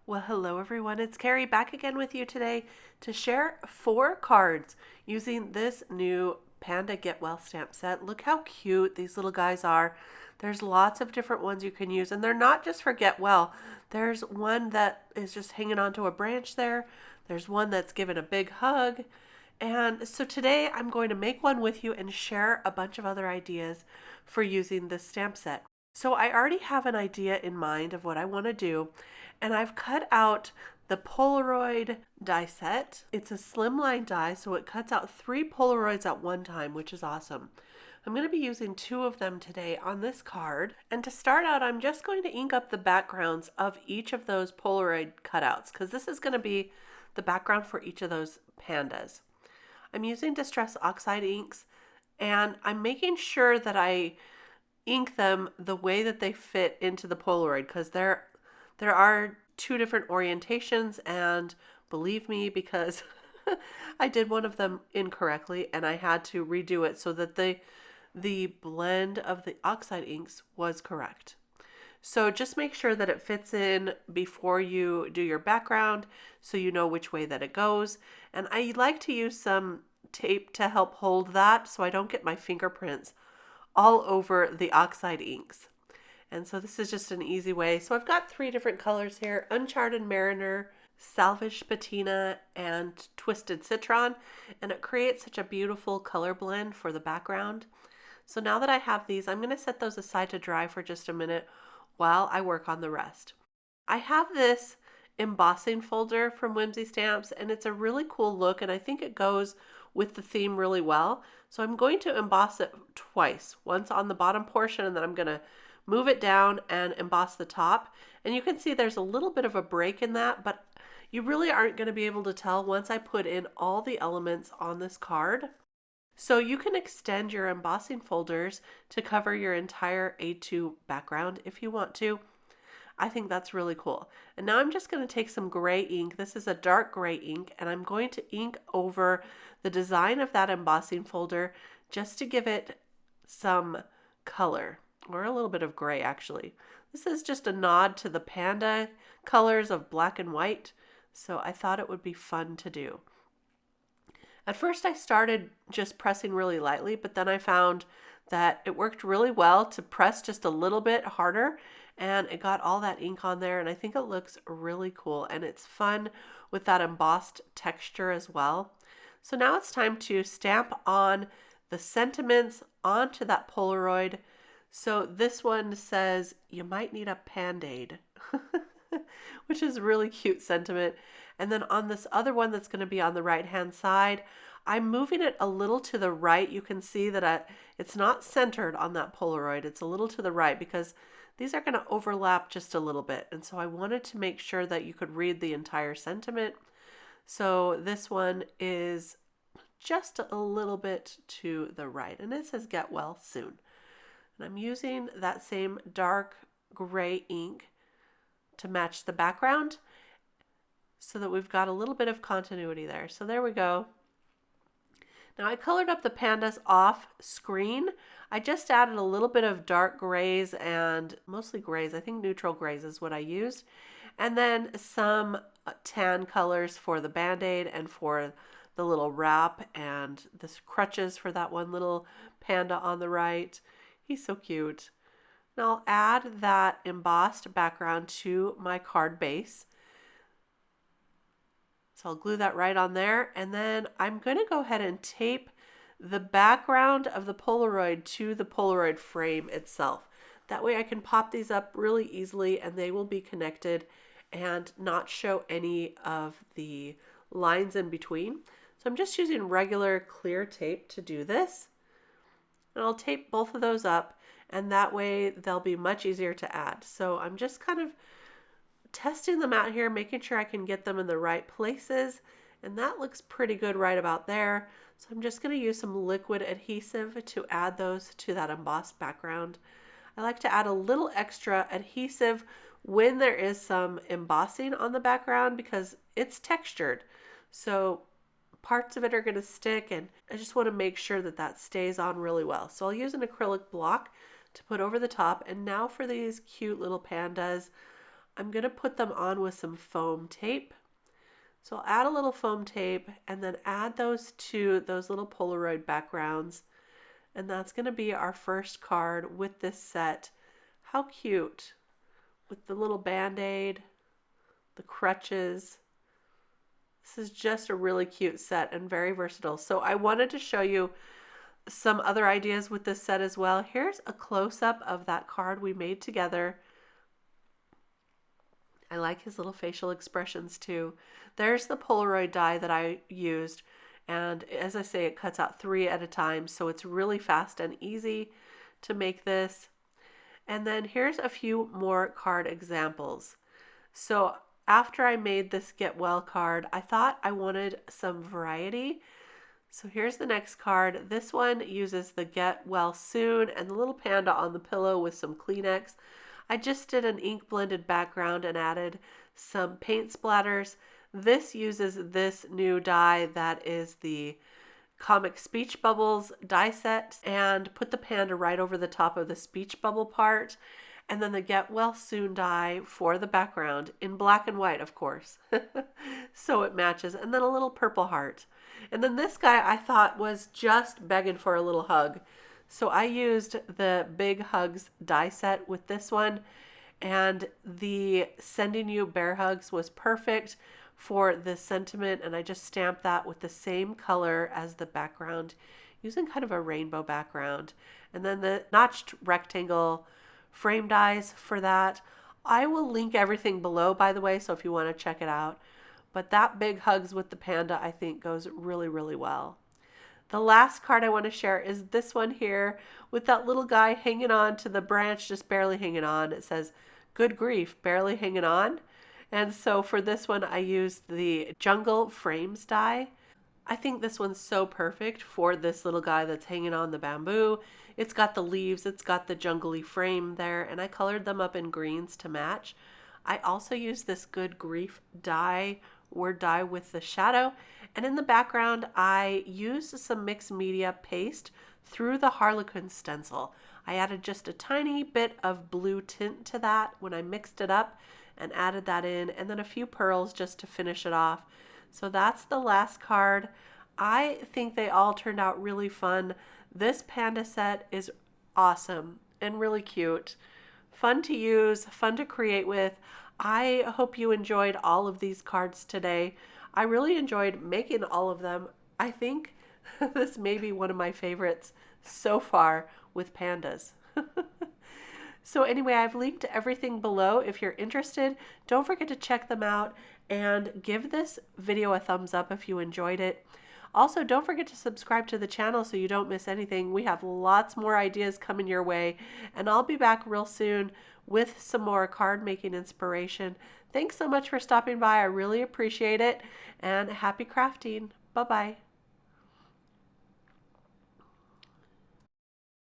Well, hello everyone. It's Kari back again with you today to share 4 cards using this new Panda Get Well stamp set. Look how cute these little guys are. There's lots of different ones you can use, and they're not just for Get Well. There's one that is just hanging onto a branch there. There's one that's given a big hug. And so today I'm going to make one with you and share a bunch of other ideas for using this stamp set. So I already have an idea in mind of what I want to do, and I've cut out the Polaroid die set. It's a slimline die, so it cuts out 3 Polaroids at one time, which is awesome. I'm going to be using 2 of them today on this card. And to start out, I'm just going to ink up the backgrounds of each of those Polaroid cutouts, because this is going to be the background for each of those pandas. I'm using Distress Oxide inks, and I'm making sure that I ink them the way that they fit into the Polaroid, because there are 2 different orientations, and believe me, because I did one of them incorrectly and I had to redo it so that the blend of the oxide inks was correct. So just make sure that it fits in before you do your background so you know which way that it goes. And I like to use some tape to help hold that so I don't get my fingerprints all over the oxide inks. And so this is just an easy way. So I've got 3 different colors here: Uncharted Mariner, Salvaged Patina, and Twisted Citron. And it creates such a beautiful color blend for the background. So now that I have these, I'm going to set those aside to dry for just a minute while I work on the rest. I have this embossing folder from Whimsy Stamps, and it's a really cool look, and I think it goes with the theme really well. So I'm going to emboss it twice, once on the bottom portion, and then I'm going to move it down and emboss the top. And you can see there's a little bit of a break in that, but you really aren't going to be able to tell once I put in all the elements on this card. So you can extend your embossing folders to cover your entire A2 background if you want to. I think that's really cool. And now I'm just going to take some gray ink. This is a dark gray ink, and I'm going to ink over the design of that embossing folder just to give it some color, or a little bit of gray actually. This is just a nod to the panda colors of black and white, so I thought it would be fun to do. At first I started just pressing really lightly, but then I found that it worked really well to press just a little bit harder, and it got all that ink on there, and I think it looks really cool, and it's fun with that embossed texture as well. So now it's time to stamp on the sentiments onto that Polaroid. So this one says, "You might need a Band-Aid," which is a really cute sentiment. And then on this other one that's going to be on the right hand side, I'm moving it a little to the right. You can see that it's not centered on that Polaroid. It's a little to the right because these are going to overlap just a little bit. And so I wanted to make sure that you could read the entire sentiment. So this one is just a little bit to the right, and it says "Get Well Soon." And I'm using that same dark gray ink to match the background so that we've got a little bit of continuity there. So there we go. Now I colored up the pandas off screen. I just added a little bit of dark grays and mostly grays. I think neutral grays is what I used. And then some tan colors for the Band-Aid and for the little wrap and the crutches for that one little panda on the right. He's so cute. Now I'll add that embossed background to my card base. So I'll glue that right on there, and then I'm going to go ahead and tape the background of the Polaroid to the Polaroid frame itself. That way I can pop these up really easily and they will be connected and not show any of the lines in between. So I'm just using regular clear tape to do this. And I'll tape both of those up, and that way they'll be much easier to add. So I'm just kind of testing them out here, making sure I can get them in the right places, and that looks pretty good right about there. So I'm just going to use some liquid adhesive to add those to that embossed background. I like to add a little extra adhesive when there is some embossing on the background because it's textured. So parts of it are going to stick, and I just want to make sure that that stays on really well. So I'll use an acrylic block to put over the top. And now for these cute little pandas, I'm going to put them on with some foam tape. So I'll add a little foam tape and then add those to those little Polaroid backgrounds. And that's going to be our first card with this set. How cute. With the little band-aid, the crutches. This is just a really cute set and very versatile. So I wanted to show you some other ideas with this set as well. Here's a close-up of that card we made together. I like his little facial expressions too. There's the Polaroid die that I used. And as I say, it cuts out 3 at a time. So it's really fast and easy to make this. And then here's a few more card examples. So after I made this Get Well card, I thought I wanted some variety. So here's the next card. This one uses the Get Well Soon and the little panda on the pillow with some Kleenex. I just did an ink blended background and added some paint splatters. This uses this new die that is the Comic Speech Bubbles die set, and put the panda right over the top of the speech bubble part, and then the Get Well Soon die for the background in black and white, of course. So it matches, and then a little purple heart. And then this guy I thought was just begging for a little hug. So I used the Big Hugs die set with this one, and the Sending You Bear Hugs was perfect for the sentiment, and I just stamped that with the same color as the background, using kind of a rainbow background. And then the notched rectangle frame dies for that. I will link everything below, by the way, so if you want to check it out. But that Big Hugs with the panda, I think, goes really, really well. The last card I want to share is this one here with that little guy hanging on to the branch, just barely hanging on. It says, "Good grief, barely hanging on." And so for this one, I used the Jungle Frames die. I think this one's so perfect for this little guy that's hanging on the bamboo. It's got the leaves, it's got the jungly frame there, and I colored them up in greens to match. I also used this Good Grief die, word die with the shadow. And in the background, I used some mixed media paste through the Harlequin stencil. I added just a tiny bit of blue tint to that when I mixed it up and added that in, and then a few pearls just to finish it off. So that's the last card. I think they all turned out really fun. This panda set is awesome and really cute. Fun to use, fun to create with. I hope you enjoyed all of these cards today. I really enjoyed making all of them. I think this may be one of my favorites so far with pandas. So anyway, I've linked everything below. If you're interested, don't forget to check them out and give this video a thumbs up if you enjoyed it. Also, don't forget to subscribe to the channel so you don't miss anything. We have lots more ideas coming your way, and I'll be back real soon with some more card making inspiration. Thanks so much for stopping by. I really appreciate it, and happy crafting. Bye-bye.